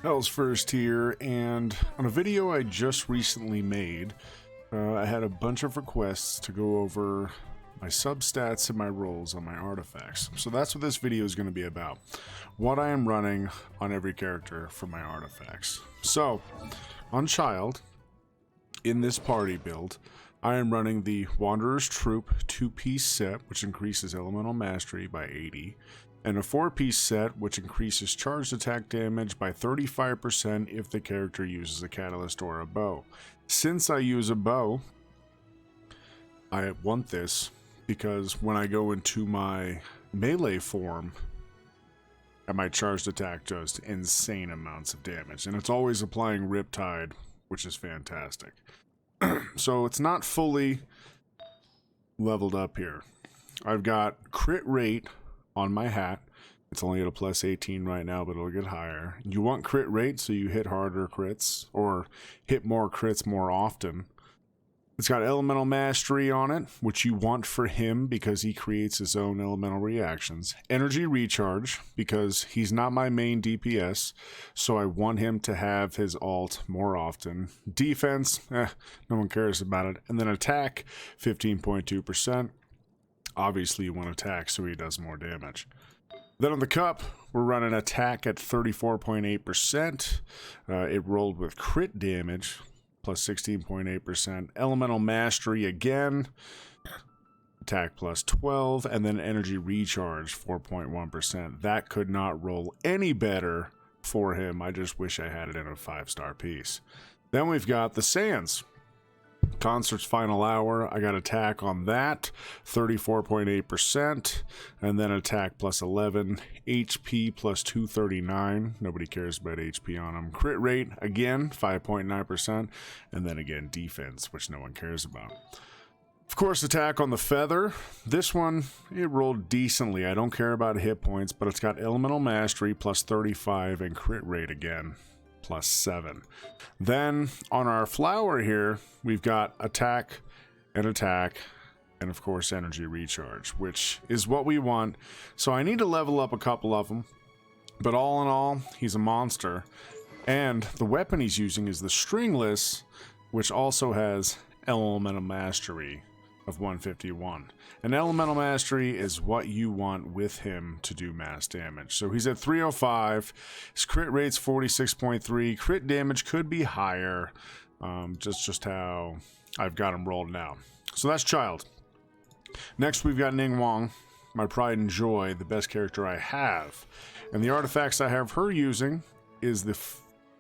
Hell's First here, and on a video I just recently made, I had a bunch of requests to go over my substats and my rolls on my artifacts. So that's what this video is going to be about. What I am running on every character for my artifacts. So, on Childe, in this party build, I am running the Wanderer's Troop 2-piece set, which increases elemental mastery by 80. And a 4-piece set, which increases charged attack damage by 35% if the character uses a catalyst or a bow. Since I use a bow, I want this because when I go into my melee form, my charged attack does insane amounts of damage. And it's always applying Riptide, which is fantastic. So it's not fully leveled up here. I've got crit rate on my hat. It's only at a plus 18 right now, but it'll get higher. You want crit rate so you hit harder crits or hit more crits more often. It's got elemental mastery on it, which you want for him because he creates his own elemental reactions. Energy recharge, because he's not my main DPS, so I want him to have his ult more often. Defense, no one cares about it. And then attack, 15.2%. Obviously you want attack so he does more damage. Then on the cup, we're running attack at 34.8%. It rolled with crit damage, plus 16.8%. Elemental mastery again, attack plus 12, and then energy recharge, 4.1%. That could not roll any better for him. I just wish I had it in a 5-star piece. Then we've got the Sands. Concert's Final Hour, I got attack on that, 34.8%, and then attack plus 11, HP plus 239, nobody cares about HP on him. Crit rate, again, 5.9%, and then again, defense, which no one cares about. Of course, attack on the Feather. This one, it rolled decently. I don't care about hit points, but it's got elemental mastery plus 35 and crit rate again, plus 7. Then on our flower here, we've got attack, and of course energy recharge, which is what we want. So I need to level up a couple of them, but all in all, he's a monster. And the weapon he's using is the Stringless, which also has elemental mastery of 151. And elemental mastery is what you want with him to do mass damage. So he's at 305. His crit rate's 46.3. Crit damage could be higher. Just how I've got him rolled now. So that's Childe. Next we've got Ningguang, my pride and joy, the best character I have. And the artifacts I have her using is the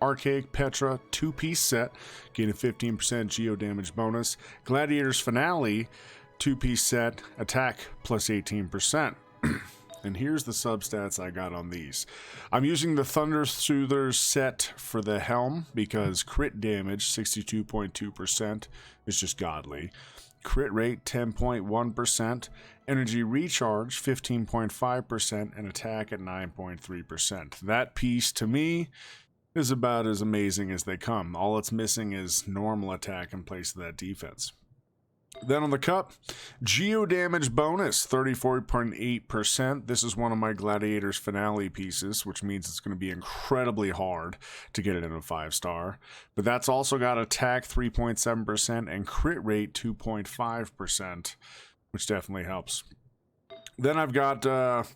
Archaic Petra 2-piece set, gain a 15% geo damage bonus. Gladiator's Finale 2-piece set, attack plus 18%. And here's the substats I got on these. I'm using the Thunder Soother's set for the helm because crit damage 62.2% is just godly. Crit rate 10.1%, energy recharge 15.5%, and attack at 9.3%. That piece to me is about as amazing as they come. All it's missing is normal attack in place of that defense. Then on the cup, geo damage bonus, 34.8%. This is one of my Gladiator's Finale pieces, which means it's going to be incredibly hard to get it in a 5-star. But that's also got attack 3.7% and crit rate 2.5%, which definitely helps. Then I've got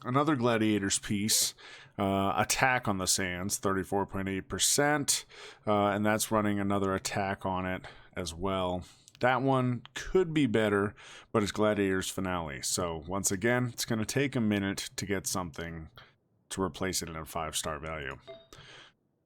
another Gladiator's piece, attack on the Sands, 34.8%, and that's running another attack on it as well. That one could be better, but it's Gladiator's Finale. So once again, it's going to take a minute to get something to replace it in a 5-star value.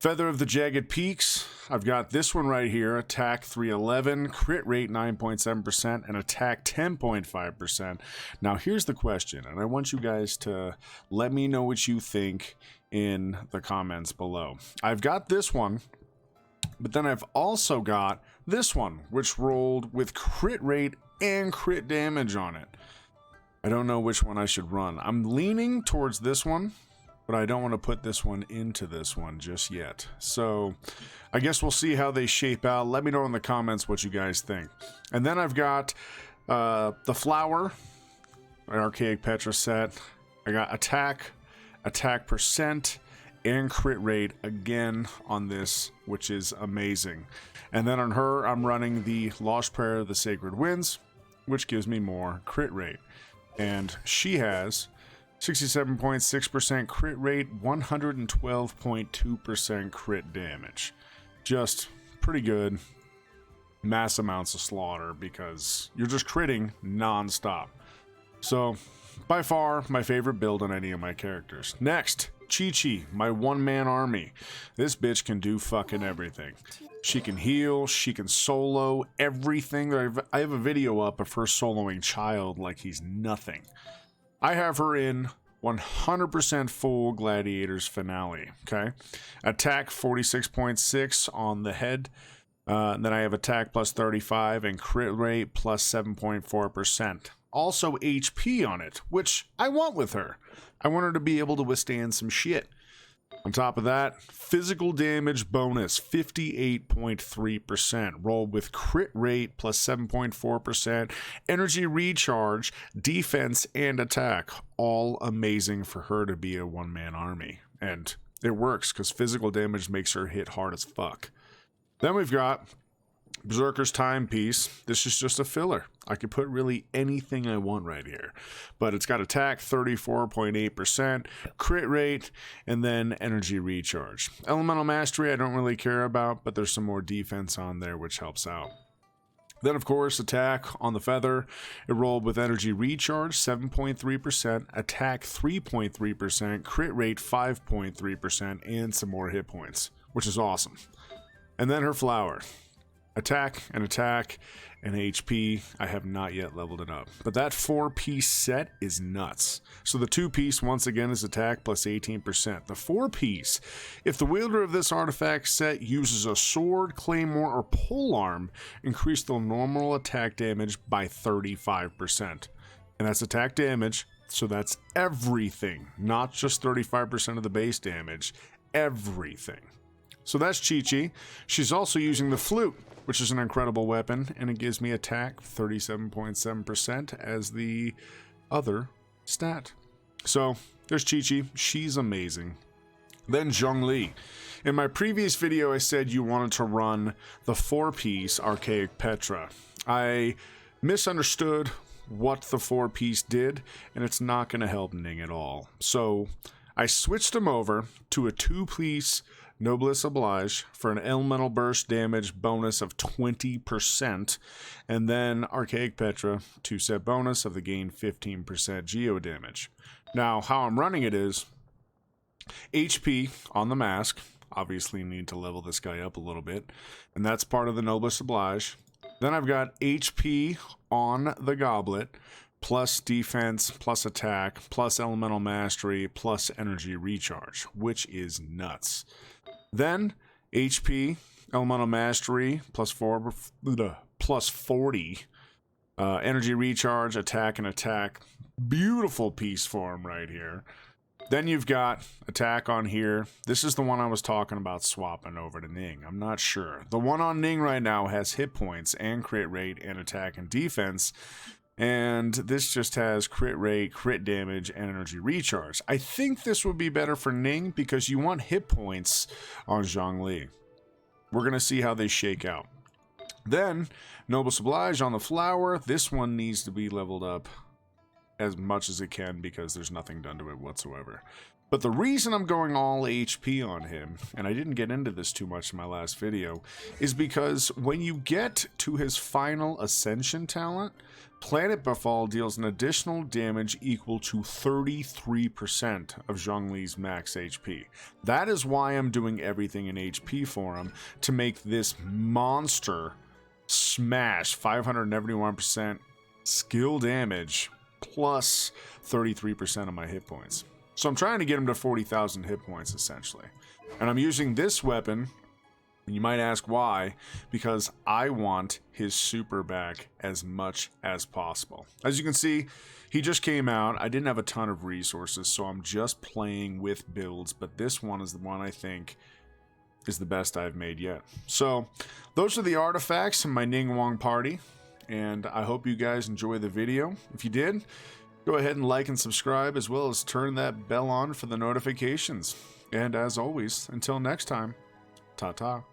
Feather of the Jagged Peaks, I've got this one right here, attack 311, crit rate 9.7%, and attack 10.5%. Now here's the question, and I want you guys to let me know what you think in the comments below. I've got this one, but then I've also got this one, which rolled with crit rate and crit damage on it. I don't know which one I should run. I'm leaning towards this one, but I don't want to put this one into this one just yet. So I guess we'll see how they shape out. Let me know in the comments what you guys think. And then I've got the Flower, an Archaic Petra set. I got attack percent, and crit rate again on this, which is amazing. And then on her, I'm running the Lost Prayer of the Sacred Winds, which gives me more crit rate. And she has 67.6% crit rate, 112.2% crit damage. Just pretty good. Mass amounts of slaughter because you're just critting non-stop. So, by far, my favorite build on any of my characters. Next, Qiqi, my one-man army. This bitch can do fucking everything. She can heal, she can solo, everything. I have a video up of her soloing Childe like he's nothing. I have her in 100% full Gladiators finale, okay? Attack 46.6 on the head. Then I have attack plus 35 and crit rate plus 7.4%. Also HP on it, which I want with her. I want her to be able to withstand some shit. On top of that, physical damage bonus 58.3%, rolled with crit rate plus 7.4%, energy recharge, defense, and attack. All amazing for her to be a one-man army. And it works because physical damage makes her hit hard as fuck. Then we've got Berserker's Timepiece. This is just a filler. I could put really anything I want right here. But it's got attack 34.8%, crit rate, and then energy recharge. Elemental Mastery I don't really care about, but there's some more defense on there which helps out. Then, of course, attack on the feather. It rolled with energy recharge 7.3%, attack 3.3%, crit rate 5.3%, and some more hit points, which is awesome. And then her flower. Attack and HP. I have not yet leveled it up. But that 4-piece set is nuts. So the 2-piece, once again, is attack plus 18%. The 4-piece, if the wielder of this artifact set uses a sword, claymore, or polearm, increase the normal attack damage by 35%. And that's attack damage, so that's everything. Not just 35% of the base damage. Everything. So that's Qiqi. She's also using the flute, which is an incredible weapon, and it gives me attack 37.7% as the other stat. So there's Qiqi. She's amazing. Then Zhongli. In my previous video, I said you wanted to run the 4-piece Archaic Petra. I misunderstood what the 4-piece did, and it's not going to help Ning at all. So I switched him over to a 2-piece Noblesse Oblige for an elemental burst damage bonus of 20%, and then Archaic Petra 2-set bonus of the gain 15% geo damage. Now, how I'm running it is HP on the mask. Obviously, need to level this guy up a little bit, and that's part of the Noblesse Oblige. Then I've got HP on the goblet, plus defense, plus attack, plus elemental mastery, plus energy recharge, which is nuts. Then HP, elemental mastery, plus 40, energy recharge, attack, and attack. Beautiful piece for him right here. Then you've got attack on here. This is the one I was talking about swapping over to Ning. I'm not sure. The one on Ning right now has hit points and crit rate and attack and defense. And this just has crit rate, crit damage, and energy recharge. I think this would be better for Ning because you want hit points on Zhongli. We're going to see how they shake out. Then, Noblesse Oblige on the flower. This one needs to be leveled up as much as it can because there's nothing done to it whatsoever. But the reason I'm going all HP on him, and I didn't get into this too much in my last video, is because when you get to his final Ascension talent, Planet Befall deals an additional damage equal to 33% of Zhongli's max HP. That is why I'm doing everything in HP for him, to make this monster smash 571% skill damage plus 33% of my hit points. So I'm trying to get him to 40,000 hit points, essentially. And I'm using this weapon, and you might ask why, because I want his super back as much as possible. As you can see, he just came out. I didn't have a ton of resources, so I'm just playing with builds, but this one is the one I think is the best I've made yet. So those are the artifacts in my Ningguang party, and I hope you guys enjoy the video. If you did, go ahead and like and subscribe, as well as turn that bell on for the notifications. And as always, until next time, ta-ta.